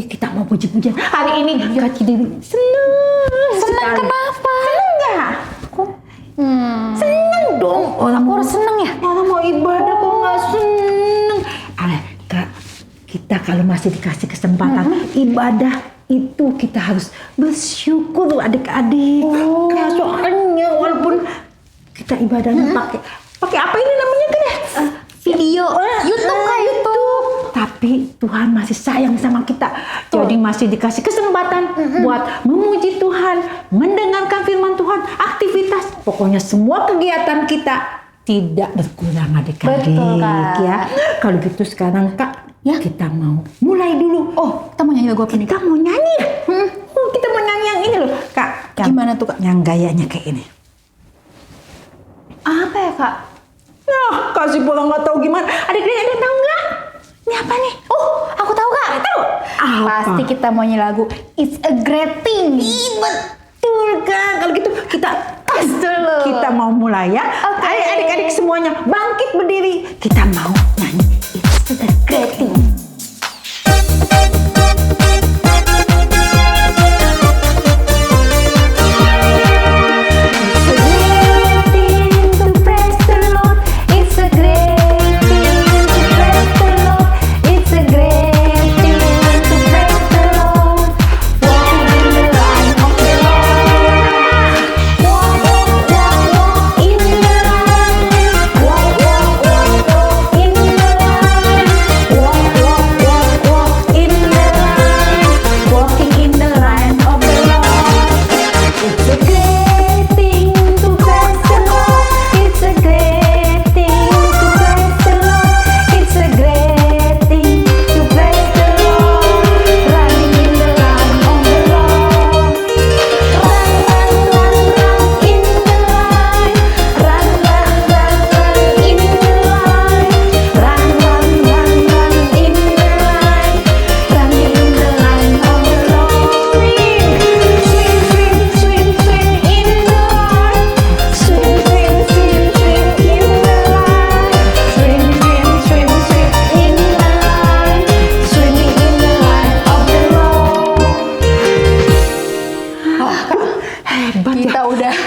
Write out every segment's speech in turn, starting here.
kita mau puji-pujian. Hari ini Kak Dewi senang. Senang kenapa? Senang nggak? Senang dong. Orang Aku harus senang ya? Orang mau ibadah kok nggak senang. Kak, kita kalau masih dikasih kesempatan ibadah itu kita harus bersyukur adik-adik. Soalnya walaupun kita ibadahnya pakai apa ini namanya kan ya? Video YouTube Kak, YouTube. Tapi Tuhan masih sayang sama kita. Jadi masih dikasih kesempatan buat memuji Tuhan, mendengarkan firman Tuhan, aktivitas, pokoknya semua kegiatan kita tidak berkurang adik-adik. Betul, Kak. Ya. Kalau gitu sekarang Kak, ya, kita mau mulai dulu. Oh, kita mau nyanyi lagu apa nih? Kita mau nyanyi ya? Kita mau nyanyi yang ini loh Kak. Gimana tuh Kak? Yang gayanya kayak ini. Apa ya Kak? Nah, kasih pulang nggak tahu gimana. Adik-adik ada tahu nggak? Ini apa nih? Oh, aku tahu Kak. Tahu? Apa? Pasti kita mau nyanyi lagu It's a Great Thing. Betul Kak. Kalau gitu kita tes dulu. Kita mau mulai ya. Oke. Ayo adik-adik semuanya bangkit berdiri. Kita mau nyanyi It's a Great Thing.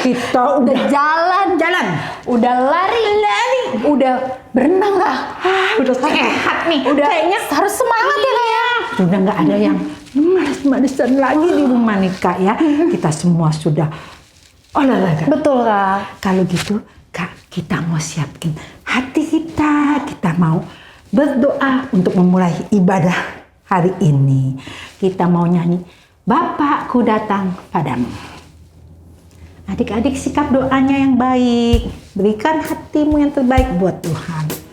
Kita udah jalan, udah lari, udah berenang Kak. udah sehat nih. Udah kayaknya harus semangat ya Kak ya. Sudah nggak ada yang malas-malesan lagi di rumah nih Kak ya. Kita semua sudah olahraga. Betul Kak. Kalau gitu Kak, kita mau siapin hati kita. Kita mau berdoa untuk memulai ibadah hari ini. Kita mau nyanyi Bapakku datang padamu. Adik-adik sikap doanya yang baik. Berikan hatimu yang terbaik buat Tuhan.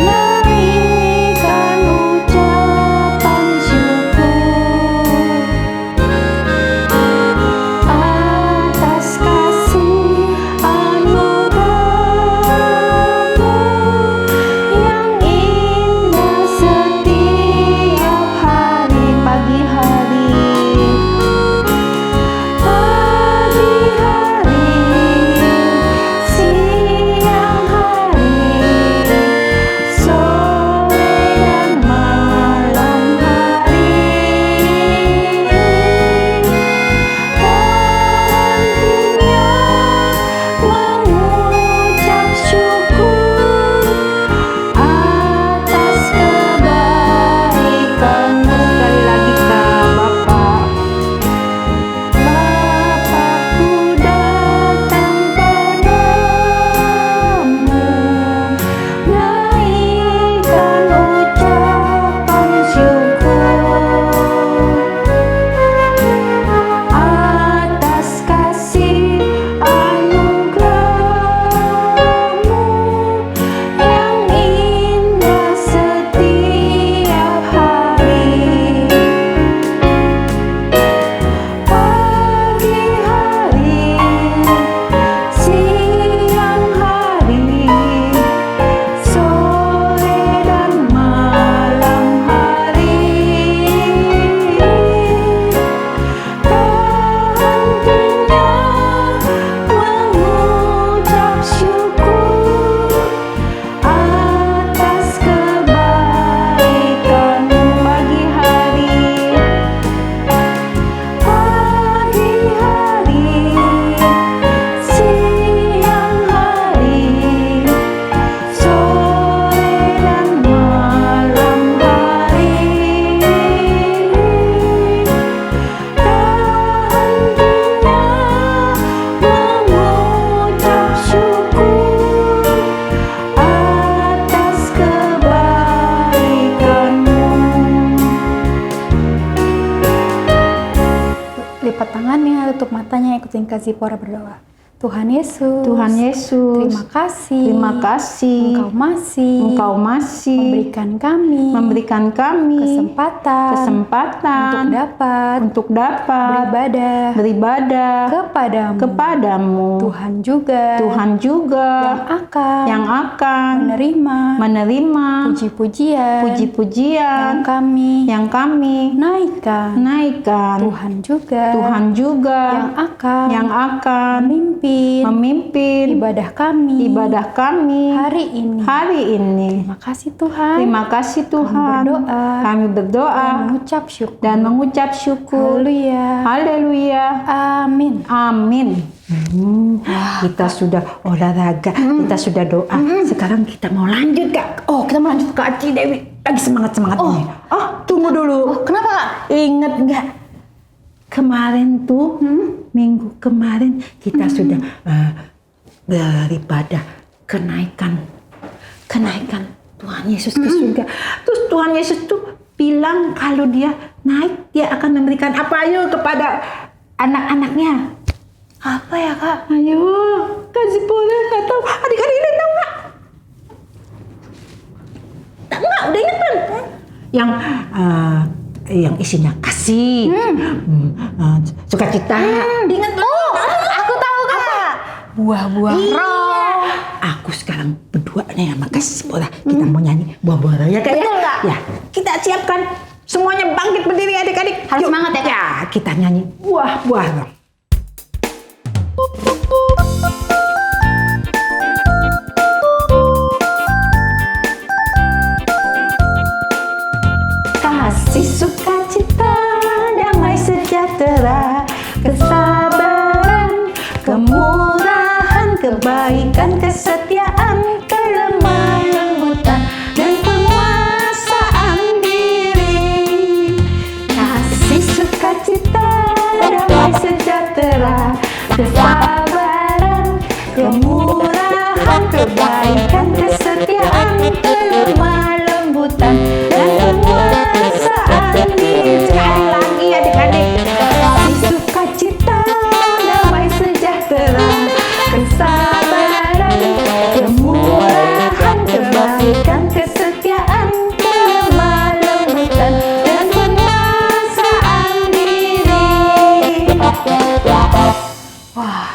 Naikkan ucapan syukur. tutup matanya, ikutin Kak Zipora berdoa. Tuhan Yesus. Tuhan Yesus. Terima kasih. Terima kasih. Engkau masih memberikan kami kesempatan untuk dapat beribadah kepadamu. Tuhan juga yang akan menerima puji-pujian yang kami naikkan. Tuhan juga yang akan memimpin ibadah kami hari ini. Terima kasih Tuhan. Kami berdoa dan mengucap syukur. Haleluya. Amin. Kita sudah olahraga, kita sudah doa. Sekarang kita mau lanjut, Kak. Kita mau lanjut ke Aci Dewi. Lagi semangat-semangatnya. Tunggu dulu. Kenapa, Kak? Ingat nggak? Kemarin tuh, minggu kemarin kita sudah beribadah kenaikan Tuhan Yesus ke surga. Terus Tuhan Yesus tuh bilang kalau dia naik, dia akan memberikan apa ayo kepada anak-anaknya. Apa ya, Kak? Ayo, kasih bola, nggak tahu. Adik-adik ini tahu nggak? Nggak, udah ingat kan? Yang isinya kasih, sukacita. Ingat belum? Aku tahu, Kak. Buah-buah roh. Aku sekarang berdua nih sama kasih bola. Kita mau nyanyi buah-buah roh ya, Kak? Betul, Kak? Ya, kita siapkan. Semuanya bangkit berdiri adik-adik. Harus Yuk. semangat ya, Kak? Ya, kita nyanyi buah-buah roh. Kasih, sukacita, damai sejahtera, kesabaran, kemurahan, kebaikan, kesetiaan, kelemah lembutan, dan penguasaan diri. Kasih, sukacita, damai sejahtera, kesabaran, kemurahan, kebaikan, kesetiaan, kelemah lembutan, dan penguasaan diri. Sekali lagi adik-adik. Kasih, sukacita, damai sejahtera, kesabaran, kemurahan, kebaikan, kesetiaan, kelemah lembutan, dan penguasaan diri. Wah,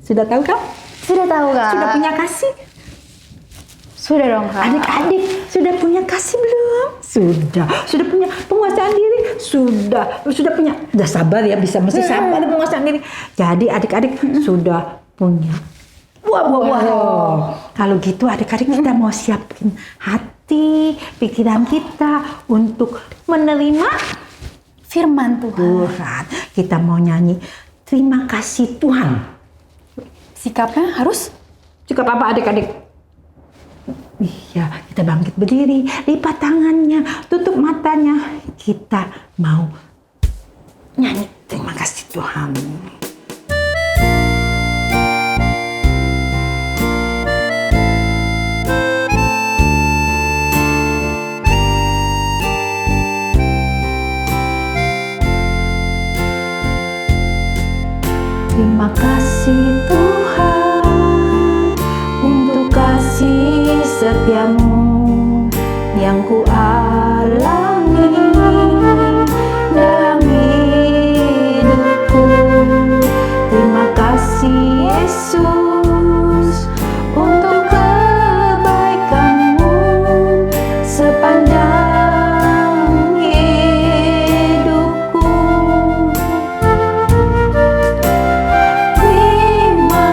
sudah tahu kan? Sudah tahu, Kak? Sudah punya kasih? Sudah dong, Kak. Adik-adik sudah punya kasih belum? Sudah punya penguasaan diri? Sudah punya. Udah sabar ya, masih sabar penguasaan diri. Jadi adik-adik sudah punya buah-buah roh. Kalau gitu adik-adik kita mau siapin hati, pikiran kita untuk menerima Firman Tuhan. Kita mau nyanyi terima kasih Tuhan. Sikapnya harus Sikap apa adik-adik? Iya, kita bangkit berdiri, lipat tangannya, tutup matanya. Kita mau nyanyi terima kasih Tuhan. Terima kasih Tuhan untuk kasih setiamu yang ku alami dalam hidupku. Terima kasih Yesus untuk kebaikanmu sepanjang hidupku. Terima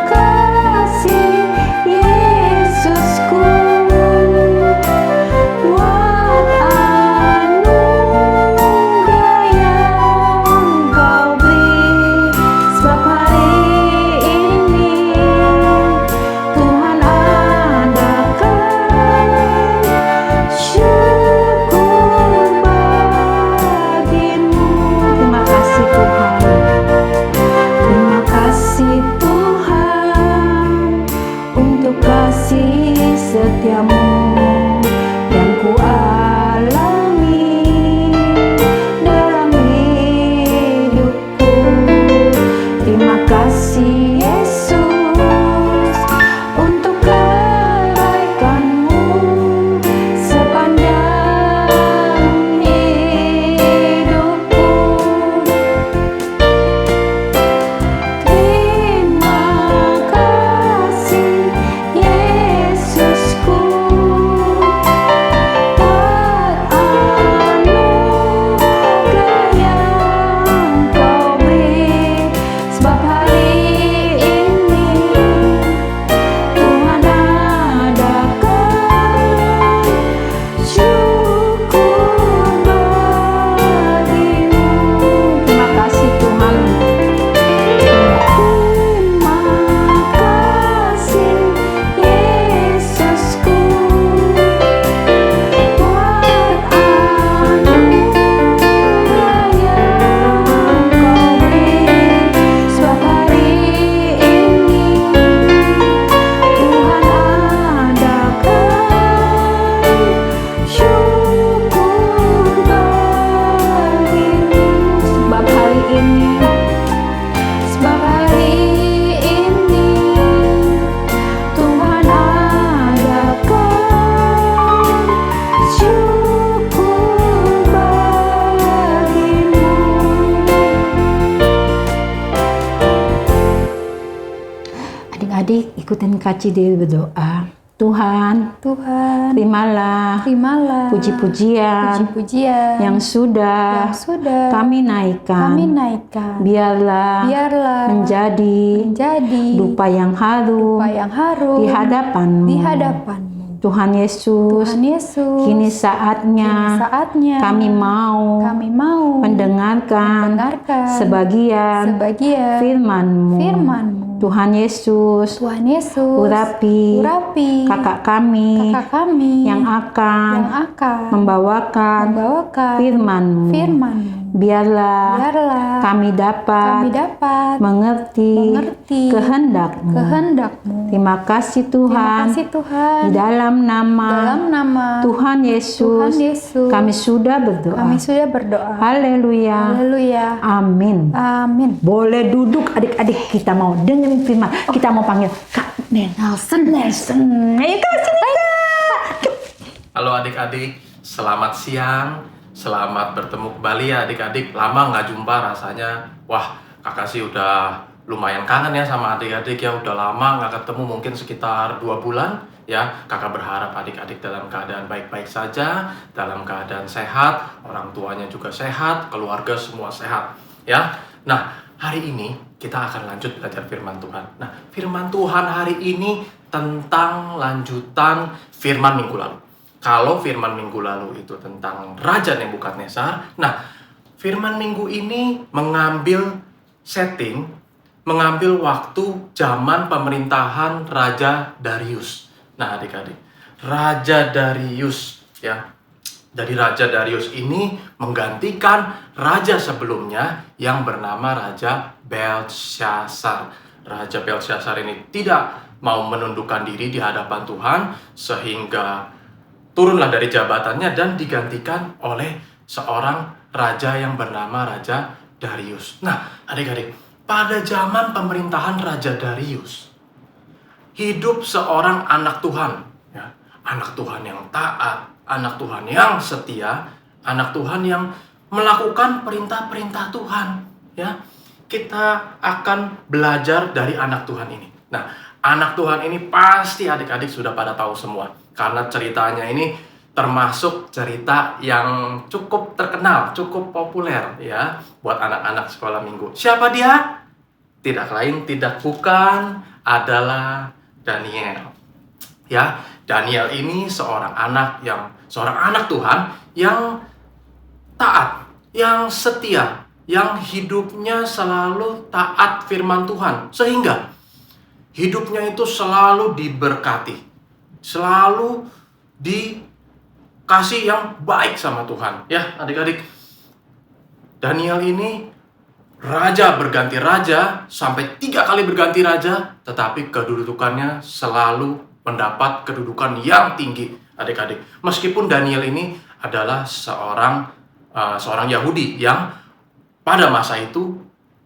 kasih Yesusku. ikutin Kak Cidewi berdoa. Tuhan, terimalah puji-pujian yang sudah kami naikkan. Biarlah menjadi dupa yang harum di hadapan-Mu. Tuhan Yesus, kini saatnya kami mau mendengarkan sebagian firman-Mu. Tuhan Yesus, urapi kakak kami yang akan membawakan firman-Mu. Biarlah kami dapat mengerti kehendak-Mu. Terima kasih Tuhan. Di dalam nama Tuhan Yesus, kami sudah berdoa. Haleluya. Amin. Boleh duduk adik-adik, kita mau dengerin firman. Kita mau panggil Kak Nelson. Ayo Kak, sini Kak. Halo adik-adik, selamat siang. Selamat bertemu kembali ya adik-adik. Lama nggak jumpa rasanya. Wah, kakak sih udah lumayan kangen ya sama adik-adik ya. Udah lama nggak ketemu, mungkin sekitar 2 bulan ya. Kakak berharap adik-adik dalam keadaan baik-baik saja, dalam keadaan sehat, orang tuanya juga sehat, keluarga semua sehat ya. Nah, hari ini kita akan lanjut belajar firman Tuhan. Nah, firman Tuhan hari ini tentang lanjutan firman minggu lalu. Kalau firman minggu lalu itu tentang Raja Nebukadnezar, nah firman minggu ini mengambil waktu zaman pemerintahan Raja Darius. Nah adik-adik, Raja Darius ya. Dari Raja Darius ini menggantikan raja sebelumnya yang bernama Raja Belsyazar. Raja Belsyazar ini tidak mau menundukkan diri di hadapan Tuhan sehingga turunlah dari jabatannya dan digantikan oleh seorang raja yang bernama Raja Darius. Nah, adik-adik, pada zaman pemerintahan Raja Darius, hidup seorang anak Tuhan, ya, anak Tuhan yang taat, anak Tuhan yang setia, anak Tuhan yang melakukan perintah-perintah Tuhan. Ya, kita akan belajar dari anak Tuhan ini. Nah, anak Tuhan ini pasti adik-adik sudah pada tahu semua. Karena ceritanya ini termasuk cerita yang cukup terkenal, cukup populer ya buat anak-anak sekolah minggu. Siapa dia? Tidak lain, tidak bukan adalah Daniel. Ya, Daniel ini seorang anak Tuhan yang taat, yang setia, yang hidupnya selalu taat firman Tuhan, sehingga hidupnya itu selalu diberkati. Selalu dikasih yang baik sama Tuhan. Ya, adik-adik. Daniel ini raja berganti raja, sampai 3 kali berganti raja, tetapi kedudukannya selalu mendapat kedudukan yang tinggi, adik-adik. Meskipun Daniel ini adalah seorang Yahudi yang pada masa itu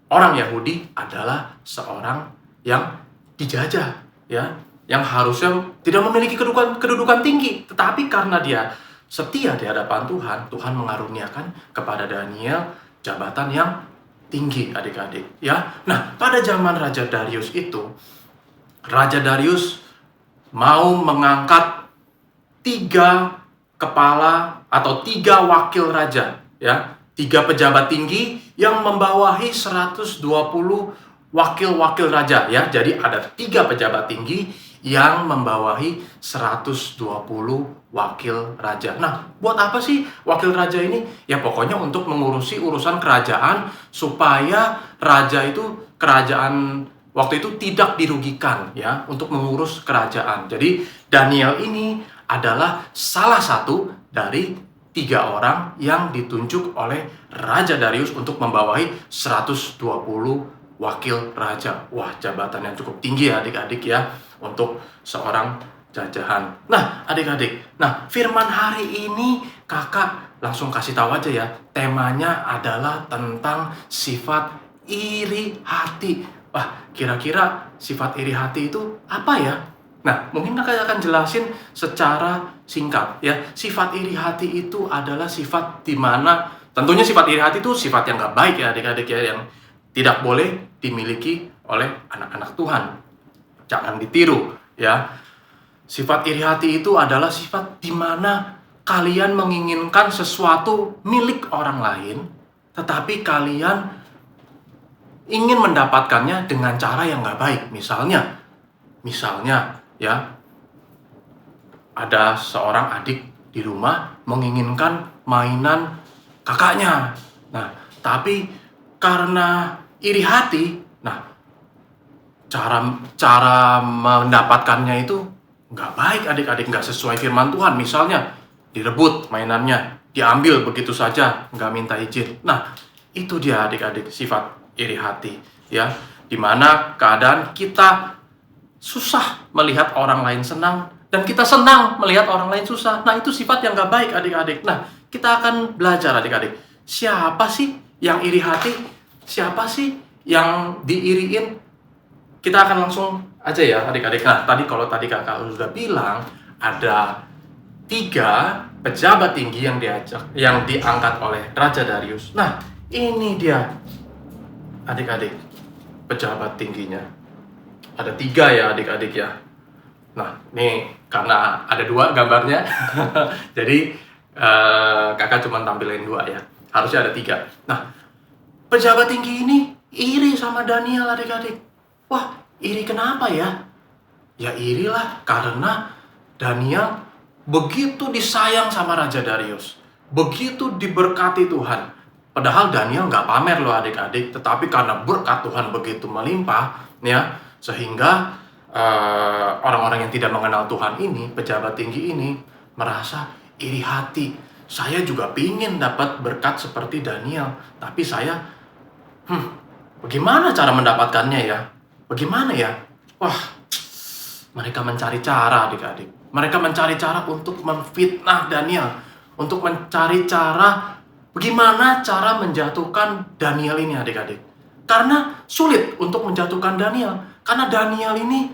orang Yahudi adalah seorang yang dijajah, ya, yang harusnya tidak memiliki kedudukan tinggi, tetapi karena dia setia di hadapan Tuhan, Tuhan mengaruniakan kepada Daniel jabatan yang tinggi, adik-adik. Ya, nah pada zaman Raja Darius itu, Raja Darius mau mengangkat 3 kepala atau 3 wakil raja, ya, 3 pejabat tinggi yang membawahi 120 wakil-wakil raja, ya. Jadi ada 3 pejabat tinggi yang membawahi 120 wakil raja. Nah, buat apa sih wakil raja ini? Ya pokoknya untuk mengurusi urusan kerajaan supaya kerajaan waktu itu tidak dirugikan, ya, untuk mengurus kerajaan. Jadi Daniel ini adalah salah satu dari 3 orang yang ditunjuk oleh Raja Darius untuk membawahi 120 wakil raja. Wah, jabatan yang cukup tinggi ya adik-adik ya, untuk seorang jajahan. Nah, adik-adik, firman hari ini kakak langsung kasih tahu aja ya. Temanya adalah tentang sifat iri hati. Wah, kira-kira sifat iri hati itu apa ya? Nah, mungkin kakak akan jelasin secara singkat ya. Sifat iri hati itu adalah sifat di mana, tentunya sifat iri hati itu sifat yang gak baik ya adik-adik ya, yang tidak boleh dimiliki oleh anak-anak Tuhan. jangan ditiru ya. Sifat iri hati itu adalah sifat di mana kalian menginginkan sesuatu milik orang lain, tetapi kalian ingin mendapatkannya dengan cara yang nggak baik. Misalnya ya, ada seorang adik di rumah menginginkan mainan kakaknya. Nah, tapi karena iri hati, nah cara mendapatkannya itu nggak baik adik-adik, nggak sesuai firman Tuhan. Misalnya direbut mainannya, diambil begitu saja, nggak minta izin. Nah, itu dia adik-adik sifat iri hati ya, dimana keadaan kita susah melihat orang lain senang dan kita senang melihat orang lain susah. Nah, itu sifat yang nggak baik adik-adik. Nah, kita akan belajar adik-adik, siapa sih yang iri hati, siapa sih yang diiriin. Kita akan langsung aja ya adik-adik. Nah, kalau tadi kakak sudah bilang ada 3 pejabat tinggi yang diangkat oleh Raja Darius. Nah, ini dia adik-adik pejabat tingginya. Ada 3 ya adik-adik ya. Nah, nih karena ada 2 gambarnya, jadi kakak cuma tampilin 2 ya. Harusnya ada 3. Nah, pejabat tinggi ini iri sama Daniel adik-adik. Wah, iri kenapa ya? Ya irilah karena Daniel begitu disayang sama Raja Darius, begitu diberkati Tuhan. Padahal Daniel nggak pamer loh adik-adik, tetapi karena berkat Tuhan begitu melimpah, ya, sehingga orang-orang yang tidak mengenal Tuhan ini, pejabat tinggi ini, merasa iri hati. Saya juga pingin dapat berkat seperti Daniel, tapi saya, bagaimana cara mendapatkannya ya? Bagaimana ya? Wah, mereka mencari cara adik-adik. Mereka mencari cara untuk memfitnah Daniel, untuk mencari cara bagaimana cara menjatuhkan Daniel ini adik-adik. Karena sulit untuk menjatuhkan Daniel, karena Daniel ini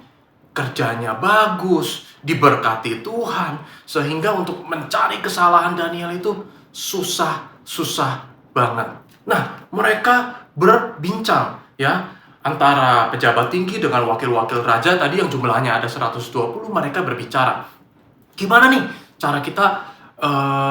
kerjanya bagus, diberkati Tuhan, sehingga untuk mencari kesalahan Daniel itu susah banget. Nah, mereka berbincang ya, antara pejabat tinggi dengan wakil-wakil raja tadi yang jumlahnya ada 120, mereka berbicara. Gimana nih cara kita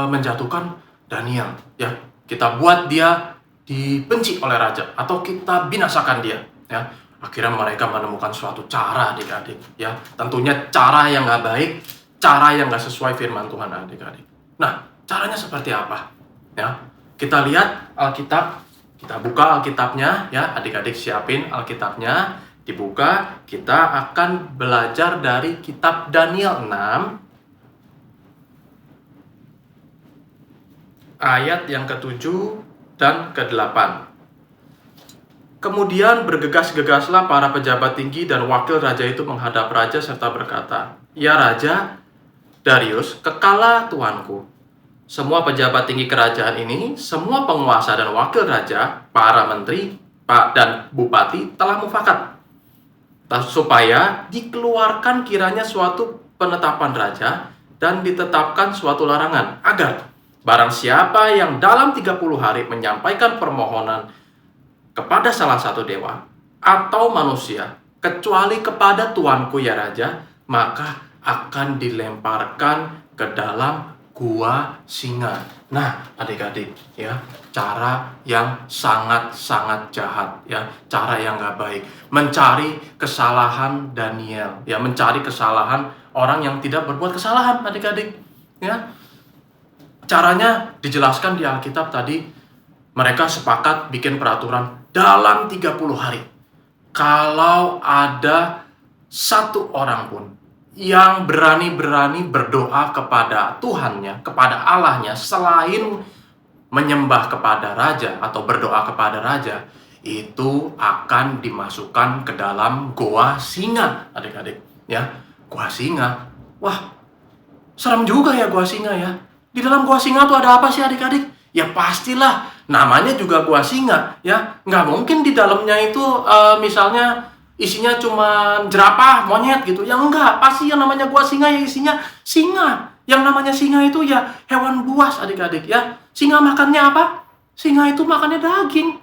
menjatuhkan Daniel? Ya, kita buat dia dibenci oleh raja atau kita binasakan dia. Ya, akhirnya mereka menemukan suatu cara adik-adik. Ya, tentunya cara yang nggak baik, cara yang nggak sesuai firman Tuhan adik-adik. Nah, caranya seperti apa? Ya, kita lihat Alkitab. Kita buka Alkitabnya ya, adik-adik siapin Alkitabnya, dibuka. Kita akan belajar dari kitab Daniel 6 ayat yang ke-7 dan ke-8. Kemudian bergegas-gegaslah para pejabat tinggi dan wakil raja itu menghadap raja serta berkata, "Ya Raja Darius, kekala Tuanku, semua pejabat tinggi kerajaan ini, semua penguasa dan wakil raja, para menteri, dan bupati telah mufakat supaya dikeluarkan kiranya suatu penetapan raja dan ditetapkan suatu larangan agar barang siapa yang dalam 30 hari menyampaikan permohonan kepada salah satu dewa atau manusia kecuali kepada tuanku ya raja, maka akan dilemparkan ke dalam gua singa." Nah, adik-adik ya, cara yang sangat-sangat jahat ya, cara yang nggak baik, mencari kesalahan Daniel ya, mencari kesalahan orang yang tidak berbuat kesalahan adik-adik ya. Caranya dijelaskan di Alkitab tadi. Mereka sepakat bikin peraturan dalam 30 hari. Kalau ada satu orang pun yang berani-berani berdoa kepada Tuhannya, kepada Allahnya, selain menyembah kepada raja atau berdoa kepada raja, itu akan dimasukkan ke dalam goa singa, adik-adik. Ya, goa singa. Wah, serem juga ya goa singa ya. Di dalam goa singa tuh ada apa sih adik-adik? Ya pastilah, namanya juga goa singa ya. Nggak mungkin di dalamnya itu misalnya isinya cuma jerapah, monyet gitu. Ya enggak, pasti yang namanya gua singa ya isinya singa. Yang namanya singa itu ya hewan buas adik-adik ya. Singa makannya apa? Singa itu makannya daging.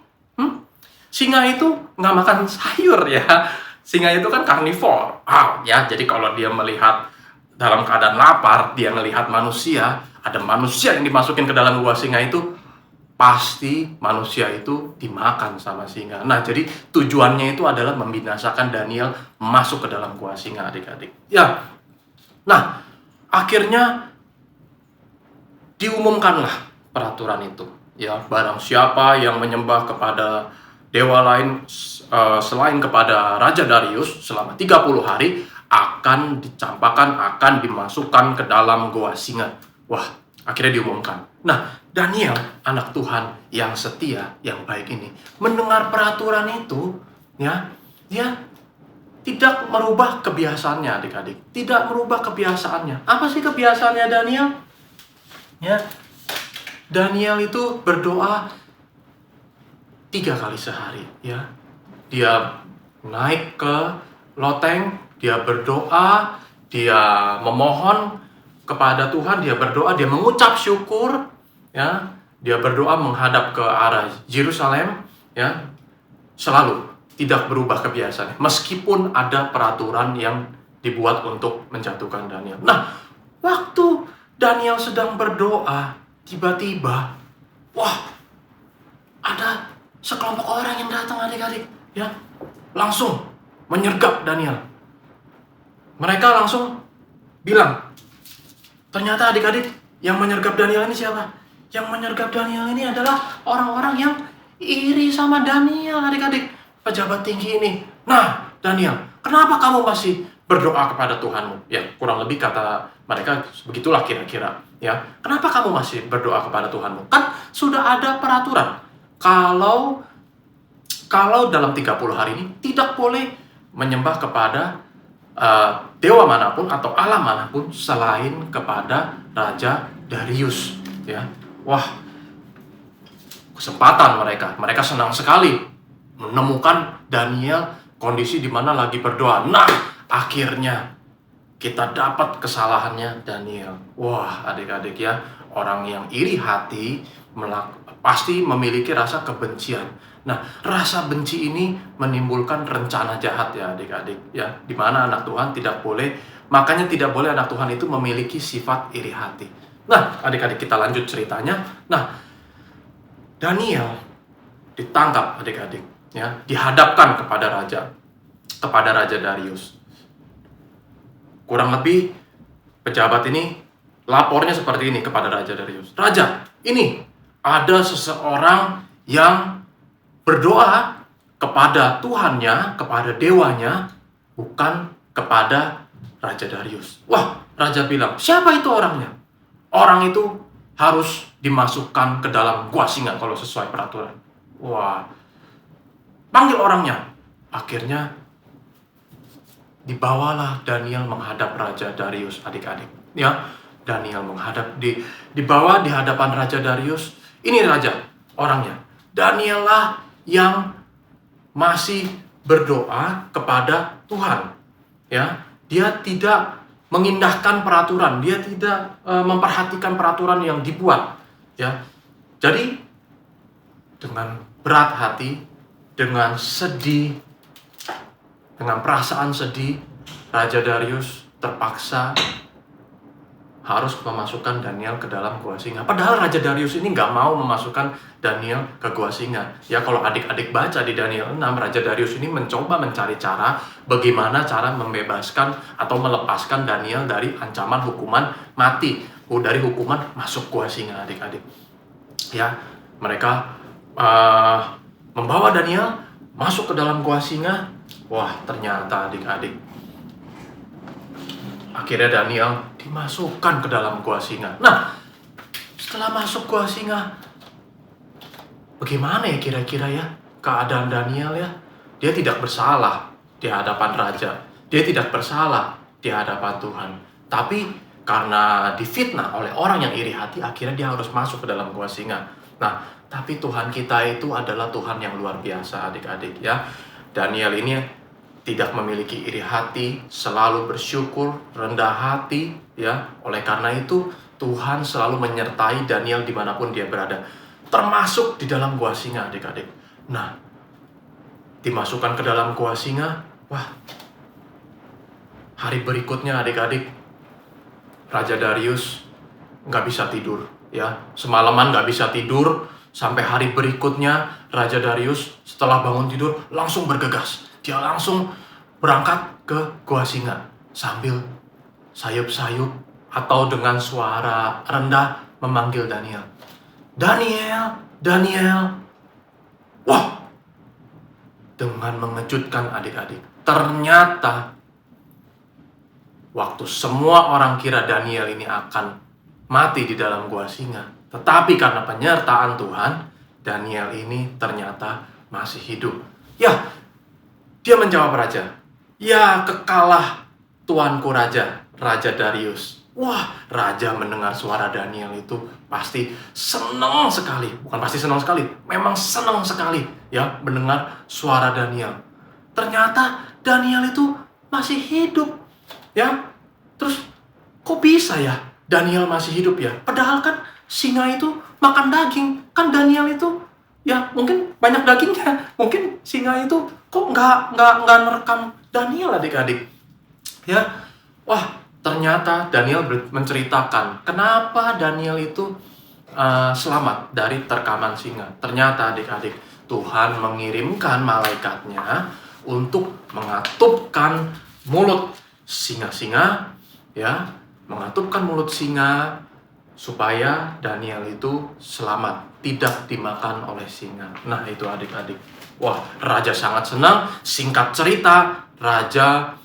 Singa itu nggak makan sayur ya. singa itu kan karnivor. Ya, jadi kalau dia melihat dalam keadaan lapar, dia melihat manusia, ada manusia yang dimasukin ke dalam gua singa itu, pasti manusia itu dimakan sama singa. Nah, jadi tujuannya itu adalah membinasakan Daniel masuk ke dalam gua singa, adik-adik. Ya, nah, akhirnya diumumkanlah peraturan itu. Ya, barang siapa yang menyembah kepada dewa lain selain kepada Raja Darius selama 30 hari akan dicampakkan, akan dimasukkan ke dalam gua singa. Wah, akhirnya diumumkan. Nah, Daniel, anak Tuhan yang setia, yang baik ini, mendengar peraturan itu, ya, dia tidak merubah kebiasaannya, adik-adik. Tidak merubah kebiasaannya. Apa sih kebiasaannya Daniel? Ya, Daniel itu berdoa 3 kali sehari, ya. Dia naik ke loteng, dia berdoa, dia memohon kepada Tuhan, dia berdoa, dia mengucap syukur, ya. Dia berdoa menghadap ke arah Yerusalem, ya. Selalu tidak berubah kebiasaannya, meskipun ada peraturan yang dibuat untuk menjatuhkan Daniel. Nah, waktu Daniel sedang berdoa, tiba-tiba, wah, ada sekelompok orang yang datang, adik-adik, ya, langsung menyergap Daniel. Mereka langsung bilang, ternyata adik-adik, yang menyergap Daniel ini siapa? Yang menyergap Daniel ini adalah orang-orang yang iri sama Daniel, adik-adik, pejabat tinggi ini. Nah, Daniel, kenapa kamu masih berdoa kepada Tuhanmu? Ya, kurang lebih kata mereka begitulah kira-kira. Ya, kenapa kamu masih berdoa kepada Tuhanmu? Kan sudah ada peraturan. Kalau dalam 30 hari ini tidak boleh menyembah kepada dewa manapun atau Allah manapun selain kepada Raja Darius. Ya, wah, kesempatan mereka senang sekali menemukan Daniel kondisi di mana lagi berdoa. Nah, akhirnya kita dapat kesalahannya Daniel. Wah, adik-adik ya, orang yang iri hati pasti memiliki rasa kebencian. Nah, rasa benci ini menimbulkan rencana jahat ya adik-adik ya, di mana anak Tuhan tidak boleh, makanya tidak boleh anak Tuhan itu memiliki sifat iri hati. Nah, adik-adik kita lanjut ceritanya. Nah, Daniel ditangkap adik-adik ya, dihadapkan kepada Raja Darius. Kurang lebih pejabat ini lapornya seperti ini kepada Raja Darius. Raja, ini ada seseorang yang berdoa kepada Tuhannya, kepada dewanya, bukan kepada Raja Darius. Wah, Raja bilang, siapa itu orangnya? Orang itu harus dimasukkan ke dalam gua singa kalau sesuai peraturan. Wah, panggil orangnya. Akhirnya dibawalah Daniel menghadap Raja Darius, adik-adik. Ya, Daniel dibawa di hadapan Raja Darius. Ini raja, orangnya. Daniel lah yang masih berdoa kepada Tuhan. Ya, dia tidak mengindahkan peraturan, dia tidak memperhatikan peraturan yang dibuat. Ya, jadi dengan berat hati, dengan sedih, dengan perasaan sedih, Raja Darius terpaksa harus memasukkan Daniel ke dalam gua singa. Padahal Raja Darius ini nggak mau memasukkan Daniel ke gua singa. Ya, kalau adik-adik baca di Daniel 6, Raja Darius ini mencoba mencari cara bagaimana cara membebaskan atau melepaskan Daniel dari ancaman hukuman mati, dari hukuman masuk gua singa, adik-adik. Ya, mereka membawa Daniel masuk ke dalam gua singa. Wah, ternyata adik-adik, akhirnya Daniel dimasukkan ke dalam gua singa. Nah, setelah masuk gua singa, bagaimana ya kira-kira ya keadaan Daniel ya? Dia tidak bersalah di hadapan raja. Dia tidak bersalah di hadapan Tuhan. Tapi karena difitnah oleh orang yang iri hati, akhirnya dia harus masuk ke dalam gua singa. Nah, tapi Tuhan kita itu adalah Tuhan yang luar biasa, adik-adik ya. Daniel ini tidak memiliki iri hati, selalu bersyukur, rendah hati, ya. Oleh karena itu, Tuhan selalu menyertai Daniel dimanapun dia berada, termasuk di dalam gua singa, adik-adik. Nah, dimasukkan ke dalam gua singa, Wah, hari berikutnya adik-adik, Raja Darius nggak bisa tidur, ya. Semalaman nggak bisa tidur, sampai hari berikutnya Raja Darius setelah bangun tidur langsung bergegas. Dia langsung berangkat ke Gua Singa sambil sayup-sayup atau dengan suara rendah memanggil Daniel. Daniel, Daniel. Wah, dengan mengejutkan adik-adik. Ternyata waktu semua orang kira Daniel ini akan mati di dalam gua singa, tetapi karena penyertaan Tuhan, Daniel ini ternyata masih hidup. Ya, dia menjawab raja, "Ya, kekalah tuanku raja, Raja Darius." Wah, raja mendengar suara Daniel itu pasti senang sekali. Bukan pasti senang sekali, memang senang sekali ya mendengar suara Daniel. Ternyata Daniel itu masih hidup. Ya, terus kok bisa ya Daniel masih hidup ya? Padahal kan singa itu makan daging. Kan Daniel itu ya mungkin banyak dagingnya. Mungkin singa itu kok nggak nerekam Daniel adik-adik. Ya, wah ternyata Daniel menceritakan kenapa Daniel itu selamat dari terkaman singa. Ternyata adik-adik, Tuhan mengirimkan malaikatnya untuk mengatupkan mulut singa-singa, ya, mengatupkan mulut singa supaya Daniel itu selamat, tidak dimakan oleh singa. Nah, itu adik-adik. Wah, raja sangat senang. Singkat cerita, raja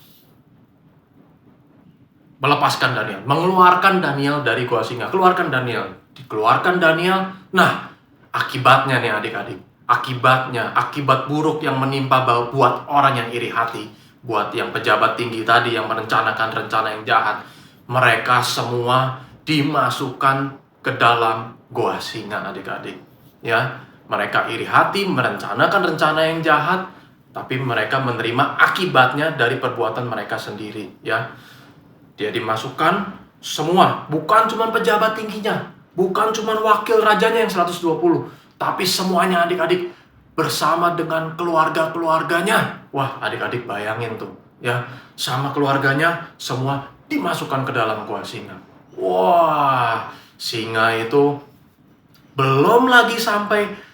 melepaskan Daniel, mengeluarkan Daniel dari gua singa. Keluarkan Daniel, dikeluarkan Daniel. Nah, akibatnya nih adik-adik, akibat buruk yang menimpa buat orang yang iri hati, buat yang pejabat tinggi tadi yang merencanakan rencana yang jahat, mereka semua dimasukkan ke dalam gua singa adik-adik. Ya, mereka iri hati, merencanakan rencana yang jahat, tapi mereka menerima akibatnya dari perbuatan mereka sendiri. Ya, dia dimasukkan semua, bukan cuma pejabat tingginya, bukan cuma wakil rajanya yang 120, tapi semuanya adik-adik bersama dengan keluarga-keluarganya. Wah, adik-adik bayangin tuh, ya, sama keluarganya semua dimasukkan ke dalam gua singa. Wah, singa itu belum lagi sampai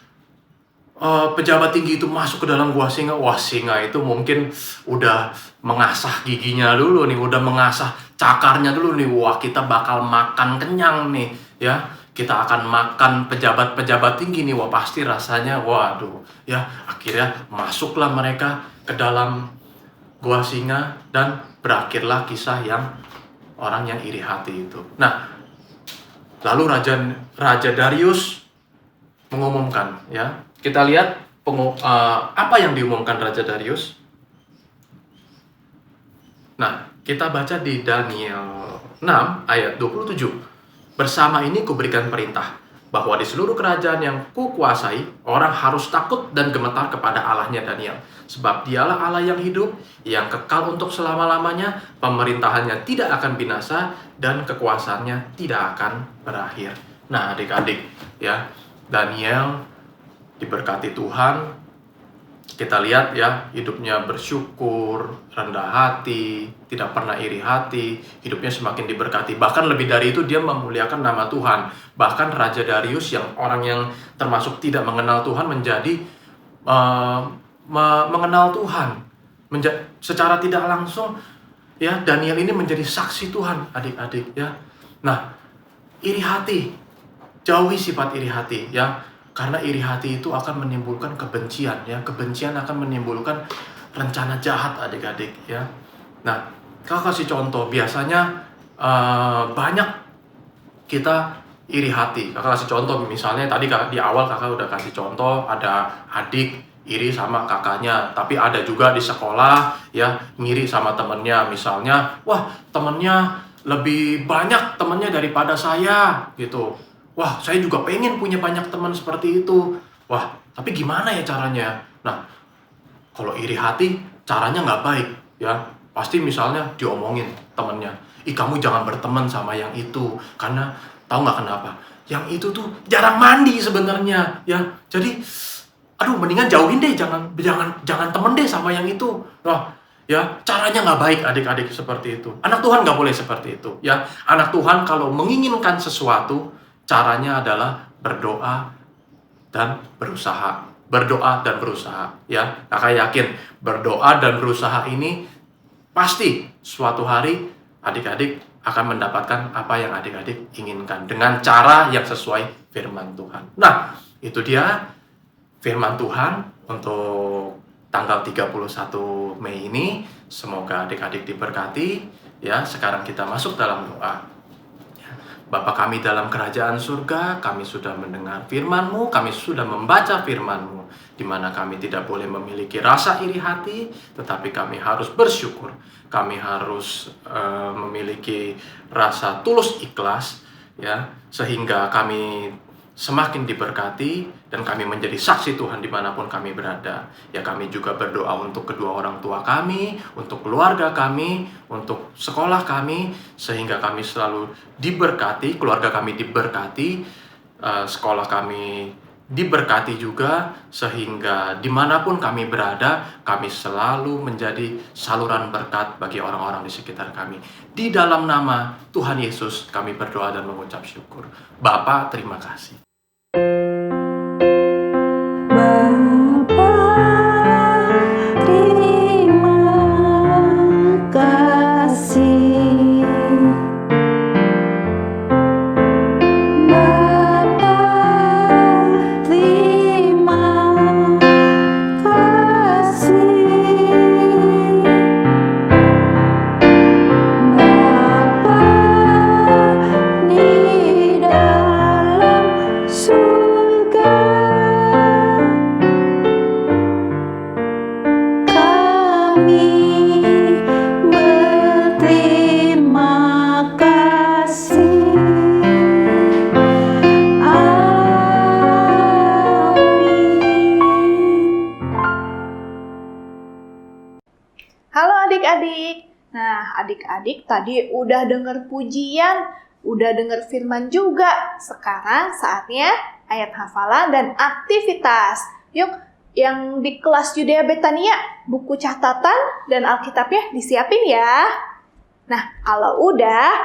pejabat tinggi itu masuk ke dalam gua singa. Wah, singa itu mungkin udah mengasah giginya dulu nih, udah mengasah cakarnya dulu nih. Wah, kita bakal makan kenyang nih, ya. Kita akan makan pejabat-pejabat tinggi nih. Wah, pasti rasanya waduh. Ya, akhirnya masuklah mereka ke dalam gua singa dan berakhirlah kisah yang orang yang iri hati itu. Nah, lalu Raja Darius mengumumkan, ya. Kita lihat apa yang diumumkan Raja Darius. Nah, kita baca di Daniel 6 ayat 27. Bersama ini kuberikan perintah bahwa di seluruh kerajaan yang kukuasai, orang harus takut dan gemetar kepada Allahnya Daniel. Sebab dialah Allah yang hidup, yang kekal untuk selama-lamanya, pemerintahannya tidak akan binasa, dan kekuasaannya tidak akan berakhir. Nah, adik-adik, ya, Daniel diberkati Tuhan. Kita lihat ya, hidupnya bersyukur, rendah hati, tidak pernah iri hati, hidupnya semakin diberkati. Bahkan lebih dari itu, dia memuliakan nama Tuhan. Bahkan Raja Darius yang orang yang termasuk tidak mengenal Tuhan menjadi mengenal Tuhan. Secara tidak langsung, ya, Daniel ini menjadi saksi Tuhan, adik-adik, ya. Nah, iri hati, jauhi sifat iri hati, ya. Karena iri hati itu akan menimbulkan kebencian, ya. Kebencian akan menimbulkan rencana jahat, adik-adik, ya. Nah, kakak kasih contoh. Biasanya banyak kita iri hati. Kakak kasih contoh, misalnya tadi di awal kakak udah kasih contoh, ada adik iri sama kakaknya. Tapi ada juga di sekolah, ya, ngiri sama temennya. Misalnya, wah, temennya lebih banyak temennya daripada saya, gitu. Wah, saya juga pengen punya banyak teman seperti itu. Wah, tapi gimana ya caranya? Nah, kalau iri hati, caranya nggak baik, ya. Pasti misalnya diomongin temennya, "Ih, kamu jangan berteman sama yang itu." Karena, tahu nggak kenapa? Yang itu tuh jarang mandi sebenarnya, ya. Jadi, aduh, mendingan jauhin deh, jangan temen deh sama yang itu. Wah, Ya, caranya nggak baik adik-adik seperti itu. Anak Tuhan nggak boleh seperti itu. Ya, anak Tuhan kalau menginginkan sesuatu, caranya adalah berdoa dan berusaha. Berdoa dan berusaha. Ya, kakak yakin berdoa dan berusaha ini pasti suatu hari adik-adik akan mendapatkan apa yang adik-adik inginkan dengan cara yang sesuai firman Tuhan. Nah, itu dia firman Tuhan untuk tanggal 31 Mei ini. Semoga adik-adik diberkati. Ya, sekarang kita masuk dalam doa. Bapa kami dalam kerajaan surga, kami sudah mendengar firman-Mu, kami sudah membaca firman-Mu, di mana kami tidak boleh memiliki rasa iri hati, tetapi kami harus bersyukur. Kami harus memiliki rasa tulus ikhlas, ya, sehingga kami semakin diberkati dan kami menjadi saksi Tuhan dimanapun kami berada. Ya, kami juga berdoa untuk kedua orang tua kami, untuk keluarga kami, untuk sekolah kami, sehingga kami selalu diberkati, keluarga kami diberkati, sekolah kami diberkati juga, sehingga dimanapun kami berada, kami selalu menjadi saluran berkat bagi orang-orang di sekitar kami. Di dalam nama Tuhan Yesus kami berdoa dan mengucap syukur. Bapa, terima kasih. Bapa, terima kasih. Bapa, terima kasih. Bapa di dalam surga, kami berterima kasih. Amin. Halo adik-adik. Nah, adik-adik tadi udah dengar pujian, udah dengar firman juga. Sekarang saatnya ayat hafalan dan aktivitas. Yuk, yang di kelas Yudea Betania, buku catatan dan Alkitabnya disiapin ya. Nah, kalau udah,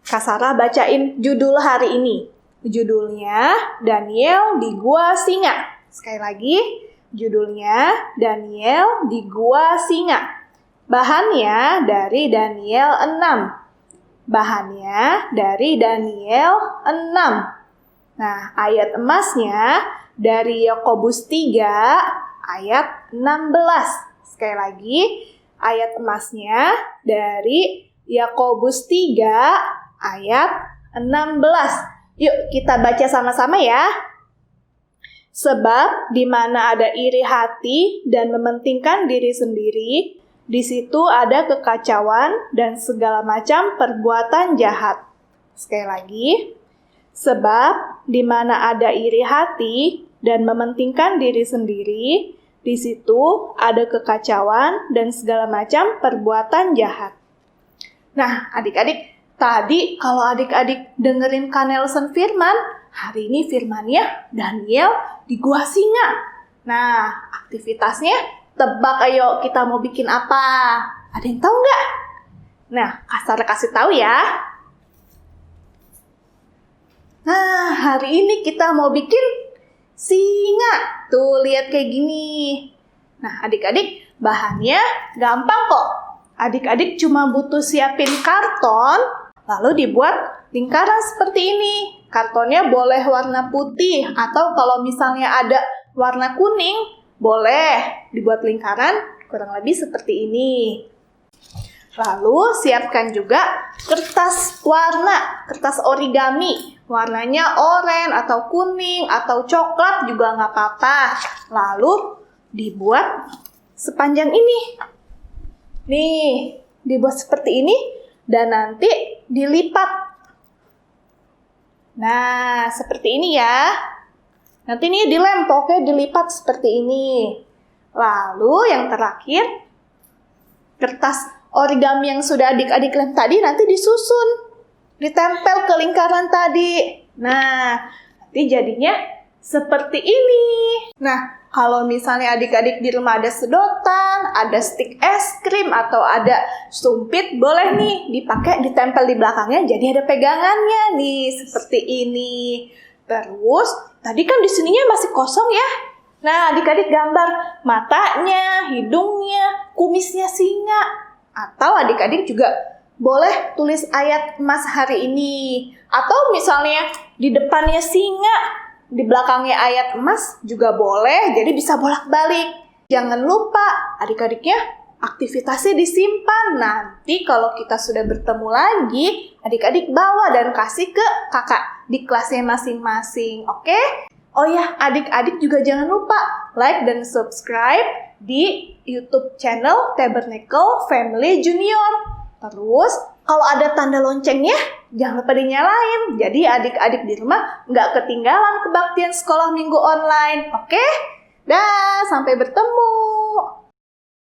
Kak Sarah bacain judul hari ini. Judulnya Daniel di Gua Singa. Sekali lagi, judulnya Daniel di Gua Singa. Bahannya dari Daniel 6. Bahannya dari Daniel 6. Nah, ayat emasnya dari Yakobus 3 ayat 16. Sekali lagi, ayat emasnya dari Yakobus 3 ayat 16. Yuk kita baca sama-sama ya. Sebab di mana ada iri hati dan mementingkan diri sendiri, di situ ada kekacauan dan segala macam perbuatan jahat. Sekali lagi, sebab di mana ada iri hati dan mementingkan diri sendiri, di situ ada kekacauan dan segala macam perbuatan jahat. Nah, adik-adik, tadi kalau adik-adik dengerin Kak Nelson firman, hari ini firmannya Daniel di Gua Singa. Nah, aktivitasnya tebak, ayo kita mau bikin apa? Ada yang tahu nggak? Nah, Kak Sarah kasih tahu ya. Nah, hari ini kita mau bikin singa. Tuh, lihat kayak gini. Nah, adik-adik, bahannya gampang kok. Adik-adik cuma butuh siapin karton, lalu dibuat lingkaran seperti ini. Kartonnya boleh warna putih, atau kalau misalnya ada warna kuning, boleh dibuat lingkaran kurang lebih seperti ini. Lalu siapkan juga kertas warna, kertas origami. Warnanya oranye atau kuning atau coklat juga nggak apa-apa. Lalu dibuat sepanjang ini. Nih, dibuat seperti ini dan nanti dilipat. Nah, seperti ini ya. Nanti ini dilem, pokoknya dilipat seperti ini. Lalu yang terakhir, kertas origami yang sudah adik-adik lem tadi nanti disusun. Ditempel ke lingkaran tadi. Nah, nanti jadinya seperti ini. Nah, kalau misalnya adik-adik di rumah ada sedotan, ada stik es krim, atau ada sumpit, boleh nih dipakai ditempel di belakangnya, jadi ada pegangannya nih, seperti ini. Terus, tadi kan di sininya masih kosong ya. Nah, adik-adik gambar matanya, hidungnya, kumisnya singa. Atau adik-adik juga boleh tulis ayat emas hari ini. Atau misalnya di depannya singa, di belakangnya ayat emas juga boleh, jadi bisa bolak-balik. Jangan lupa adik-adiknya aktivitasnya disimpan. Nanti kalau kita sudah bertemu lagi, adik-adik bawa dan kasih ke kakak di kelasnya masing-masing, oke? Oh ya, adik-adik juga jangan lupa like dan subscribe di YouTube channel Tabernacle Family Junior. Terus, kalau ada tanda loncengnya, jangan lupa dinyalain. Jadi adik-adik di rumah nggak ketinggalan kebaktian sekolah minggu online. Oke? Dah, sampai bertemu.